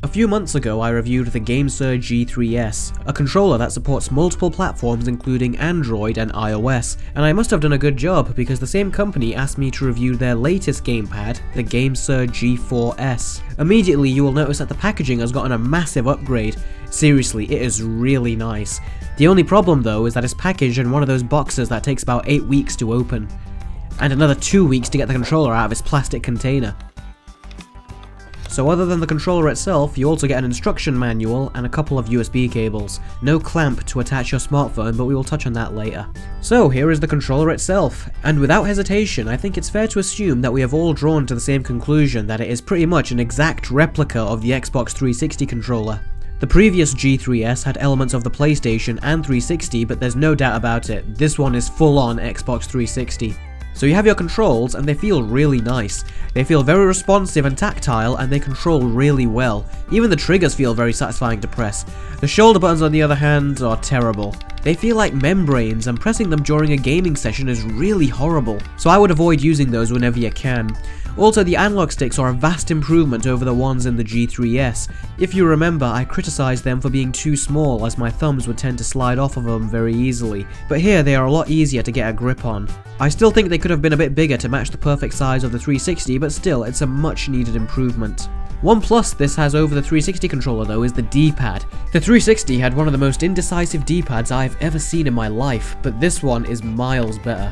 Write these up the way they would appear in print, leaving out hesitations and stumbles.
few months ago I reviewed the GameSir G4s, a controller that supports multiple platforms including Android and iOS, and I must have done a good job because the same company asked me to review their latest gamepad, the GameSir G4s. Immediately you will notice that the packaging has gotten a massive upgrade. Seriously, it is really nice. The only problem though is that it's packaged in one of those boxes that takes about 8 weeks to open, and another 2 weeks to get the controller out of its plastic container. So other than the controller itself, you also get an instruction manual and a couple of USB cables. No clamp to attach your smartphone, but we will touch on that later. So here is the controller itself, and without hesitation I think it's fair to assume that we have all drawn to the same conclusion that it is pretty much an exact replica of the Xbox 360 controller. The previous G4s had elements of the PlayStation and 360, but there's no doubt about it, this one is full on Xbox 360. So you have your controls and they feel really nice. They feel very responsive and tactile and they control really well. Even the triggers feel very satisfying to press. The shoulder buttons on the other hand are terrible. They feel like membranes and pressing them during a gaming session is really horrible. So I would avoid using those whenever you can. Also, the analog sticks are a vast improvement over the ones in the G4s. If you remember, I criticised them for being too small as my thumbs would tend to slide off of them very easily, but here they are a lot easier to get a grip on. I still think they could have been a bit bigger to match the perfect size of the 360, but still, it's a much needed improvement. One plus this has over the 360 controller though is the D-pad. The 360 had one of the most indecisive D-pads I've ever seen in my life, but this one is miles better.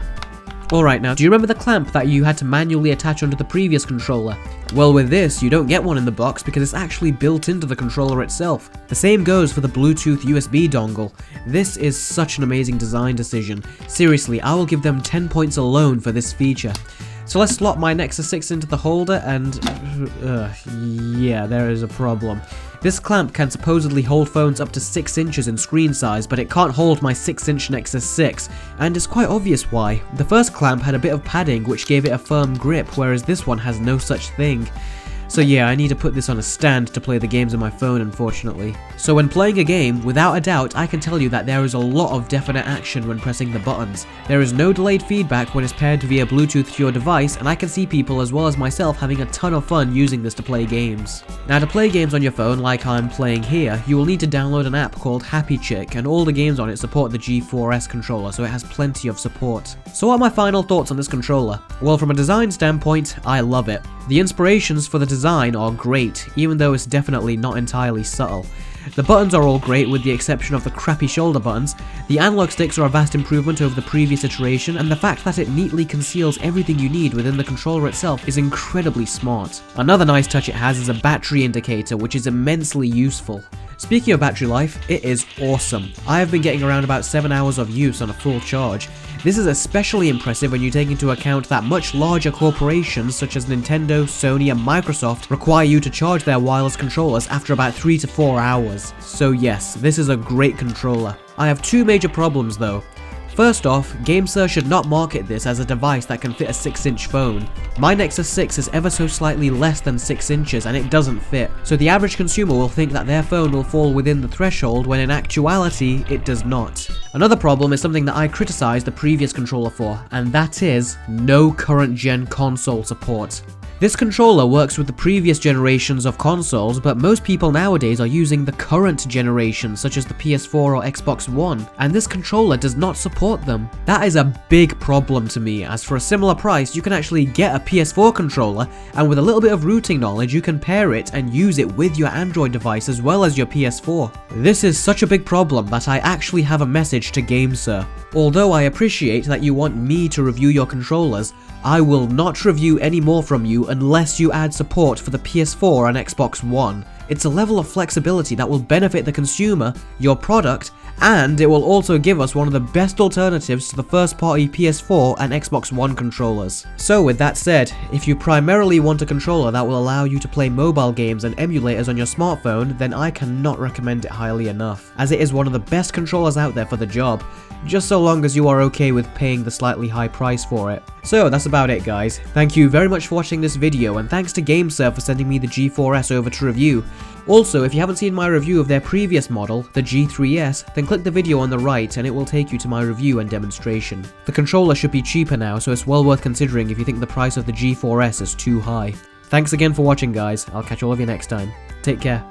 Alright, now do you remember the clamp that you had to manually attach onto the previous controller? Well, with this you don't get one in the box because it's actually built into the controller itself. The same goes for the Bluetooth USB dongle. This is such an amazing design decision. Seriously, I will give them 10 points alone for this feature. So let's slot my Nexus 6 into the holder and... yeah, there is a problem. This clamp can supposedly hold phones up to 6 inches in screen size, but it can't hold my 6-inch Nexus 6, and it's quite obvious why. The first clamp had a bit of padding which gave it a firm grip, whereas this one has no such thing. So yeah, I need to put this on a stand to play the games on my phone, unfortunately. So when playing a game, without a doubt, I can tell you that there is a lot of definite action when pressing the buttons. There is no delayed feedback when it's paired via Bluetooth to your device, and I can see people as well as myself having a ton of fun using this to play games. Now to play games on your phone like I'm playing here, you will need to download an app called Happy Chick, and all the games on it support the G4s controller, so it has plenty of support. So what are my final thoughts on this controller? Well, from a design standpoint, I love it. The inspirations for the design are great, even though it's definitely not entirely subtle. The buttons are all great with the exception of the crappy shoulder buttons. The analog sticks are a vast improvement over the previous iteration, and the fact that it neatly conceals everything you need within the controller itself is incredibly smart. Another nice touch it has is a battery indicator, which is immensely useful. Speaking of battery life, it is awesome. I have been getting around about 7 hours of use on a full charge. This is especially impressive when you take into account that much larger corporations such as Nintendo, Sony and Microsoft require you to charge their wireless controllers after about 3 to 4 hours. So yes, this is a great controller. I have two major problems though. First off, GameSir should not market this as a device that can fit a 6-inch phone. My Nexus 6 is ever so slightly less than 6 inches and it doesn't fit, so the average consumer will think that their phone will fall within the threshold when in actuality, it does not. Another problem is something that I criticized the previous controller for, and that is no current gen console support. This controller works with the previous generations of consoles, but most people nowadays are using the current generation, such as the PS4 or Xbox One, and this controller does not support them. That is a big problem to me, as for a similar price you can actually get a PS4 controller, and with a little bit of routing knowledge you can pair it and use it with your Android device as well as your PS4. This is such a big problem that I actually have a message to GameSir. Although I appreciate that you want me to review your controllers, I will not review any more from you unless you add support for the PS4 and Xbox One. It's a level of flexibility that will benefit the consumer, your product, and it will also give us one of the best alternatives to the first-party PS4 and Xbox One controllers. So with that said, if you primarily want a controller that will allow you to play mobile games and emulators on your smartphone, then I cannot recommend it highly enough, as it is one of the best controllers out there for the job, just so long as you are okay with paying the slightly high price for it. So that's about it guys, thank you very much for watching this video, and thanks to GameSir for sending me the G4s over to review. Also, if you haven't seen my review of their previous model, the G4s, then click the video on the right and it will take you to my review and demonstration. The controller should be cheaper now, so it's well worth considering if you think the price of the G4s is too high. Thanks again for watching guys, I'll catch all of you next time. Take care.